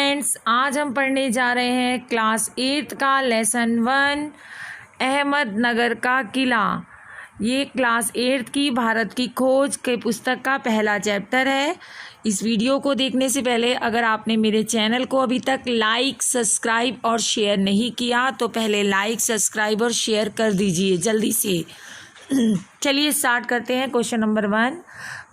Friends, आज हम पढ़ने जा रहे हैं क्लास 8 का लेसन 1 अहमदनगर का किला। ये क्लास 8 की भारत की खोज के पुस्तक का पहला चैप्टर है। इस वीडियो को देखने से पहले अगर आपने मेरे चैनल को अभी तक लाइक, सब्सक्राइब और शेयर नहीं किया तो पहले लाइक, सब्सक्राइब और शेयर कर दीजिए जल्दी से। चलिए स्टार्ट करते हैं। क्वेश्चन नंबर 1,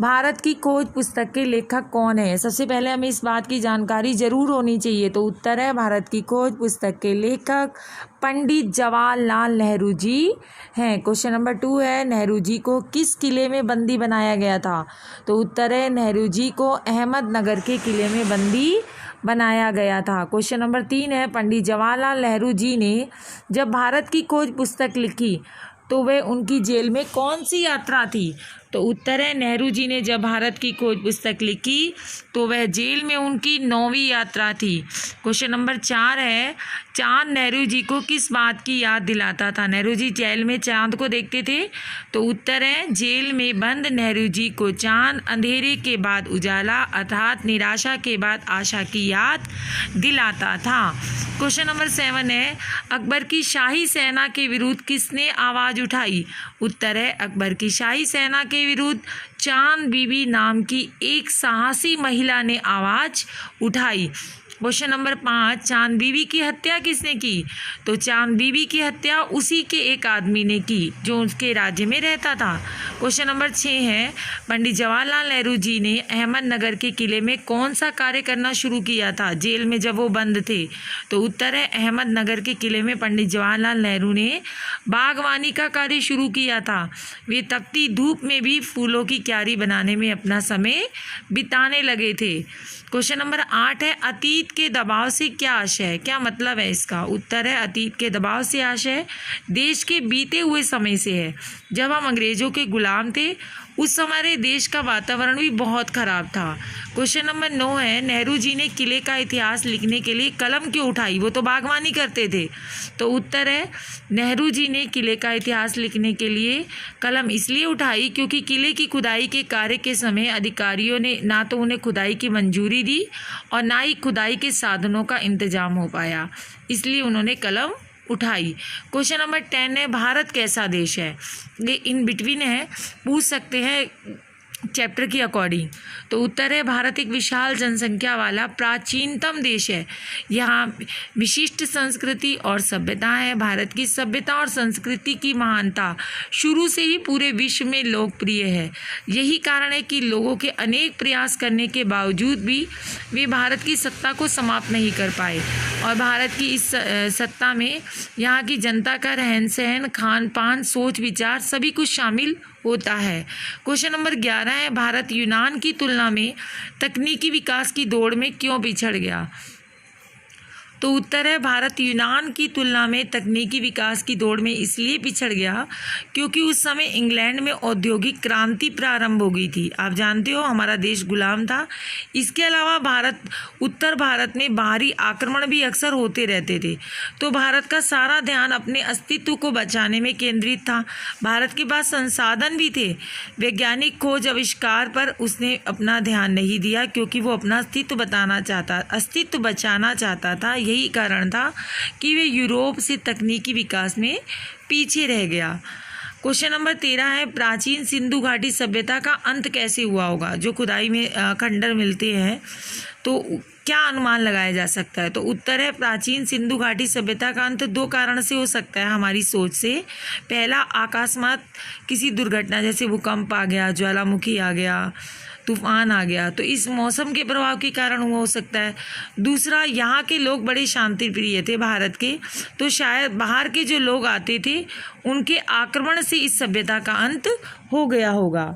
भारत की खोज पुस्तक के लेखक कौन है? सबसे पहले हमें इस बात की जानकारी जरूर होनी चाहिए। तो उत्तर है, भारत की खोज पुस्तक के लेखक पंडित जवाहरलाल नेहरू जी हैं। क्वेश्चन नंबर 2 है, नेहरू जी को किस किले में बंदी बनाया गया था? तो उत्तर है, नेहरू जी को अहमदनगर के किले में बंदी बनाया गया था। क्वेश्चन नंबर 3 है, पंडित जवाहरलाल नेहरू जी ने जब भारत की खोज पुस्तक लिखी तो वह उनकी जेल में कौन सी यात्रा थी? तो उत्तर है, नेहरू जी ने जब भारत की खोज पुस्तक लिखी तो वह जेल में उनकी 9वीं यात्रा थी। क्वेश्चन नंबर 4 है, चांद नेहरू जी को किस बात की याद दिलाता था? नेहरू जी जेल में चांद को देखते थे। तो उत्तर है, जेल में बंद नेहरू जी को चांद अंधेरे के बाद उजाला अर्थात निराशा के बाद आशा की याद दिलाता था। क्वेश्चन नंबर 7 है, अकबर की शाही सेना के विरुद्ध किसने आवाज़ उठाई? उत्तर है, अकबर की शाही सेना के विरुद्ध चांद बीबी नाम की एक साहसी महिला ने आवाज़ उठाई। क्वेश्चन नंबर 5, चांद बीबी की हत्या किसने की? तो चांद बीबी की हत्या उसी के एक आदमी ने की जो उसके राज्य में रहता था। क्वेश्चन नंबर 6 है, पंडित जवाहरलाल नेहरू जी ने अहमदनगर के किले में कौन सा कार्य करना शुरू किया था जेल में जब वो बंद थे? तो उत्तर है, अहमदनगर के किले में पंडित जवाहरलाल नेहरू ने बागवानी का कार्य शुरू किया था। वे तपती धूप में भी फूलों की क्यारी बनाने में अपना समय बिताने लगे थे। क्वेश्चन नंबर 8 है, अतीत के दबाव से क्या आशय है? क्या मतलब है इसका? उत्तर है, अतीत के दबाव से आशय देश के बीते हुए समय से है। जब हम अंग्रेजों के गुलाम थे उस समय हमारे देश का वातावरण भी बहुत खराब था। क्वेश्चन नंबर 9 है, नेहरू जी ने किले का इतिहास लिखने के लिए कलम क्यों उठाई? वो तो बागवानी करते थे। तो उत्तर है, नेहरू जी ने किले का इतिहास लिखने के लिए कलम इसलिए उठाई क्योंकि किले की खुदाई के कार्य के समय अधिकारियों ने ना तो उन्हें खुदाई की मंजूरी दी और ना ही खुदाई के साधनों का इंतजाम हो पाया, इसलिए उन्होंने कलम उठाई। क्वेश्चन नंबर 10 है, भारत कैसा देश है? ये इन बिटवीन है, पूछ सकते हैं चैप्टर के अकॉर्डिंग। तो उत्तर है, भारत एक विशाल जनसंख्या वाला प्राचीनतम देश है। यहाँ विशिष्ट संस्कृति और सभ्यता है। भारत की सभ्यता और संस्कृति की महानता शुरू से ही पूरे विश्व में लोकप्रिय है। यही कारण है कि लोगों के अनेक प्रयास करने के बावजूद भी वे भारत की सत्ता को समाप्त नहीं कर पाए और भारत की इस सत्ता में यहाँ की जनता का रहन सहन, खान पान, सोच विचार सभी कुछ शामिल होता है। क्वेश्चन नंबर 11 है, भारत यूनान की तुलना में तकनीकी विकास की दौड़ में क्यों पिछड़ गया? तो उत्तर है, भारत यूनान की तुलना में तकनीकी विकास की दौड़ में इसलिए पिछड़ गया क्योंकि उस समय इंग्लैंड में औद्योगिक क्रांति प्रारंभ हो गई थी। आप जानते हो हमारा देश गुलाम था। इसके अलावा उत्तर भारत में बाहरी आक्रमण भी अक्सर होते रहते थे, तो भारत का सारा ध्यान अपने अस्तित्व को बचाने में केंद्रित था। भारत के पास संसाधन भी थे। वैज्ञानिक खोज आविष्कार पर उसने अपना ध्यान नहीं दिया क्योंकि वो अपना अस्तित्व बचाना चाहता था। यही कारण था कि वे यूरोप से तकनीकी विकास में पीछे रह गया। क्वेश्चन नंबर 13 है, प्राचीन सिंधु घाटी सभ्यता का अंत कैसे हुआ होगा? जो खुदाई में खंडर मिलते हैं तो क्या अनुमान लगाया जा सकता है? तो उत्तर है, प्राचीन सिंधु घाटी सभ्यता का अंत 2 कारण से हो सकता है हमारी सोच से। पहला, अकस्मात किसी दुर्घटना जैसे भूकंप आ गया, ज्वालामुखी आ गया, तूफान आ गया, तो इस मौसम के प्रभाव के कारण हुआ हो सकता है। दूसरा, यहाँ के लोग बड़े शांति प्रिय थे भारत के, तो शायद बाहर के जो लोग आते थे उनके आक्रमण से इस सभ्यता का अंत हो गया होगा।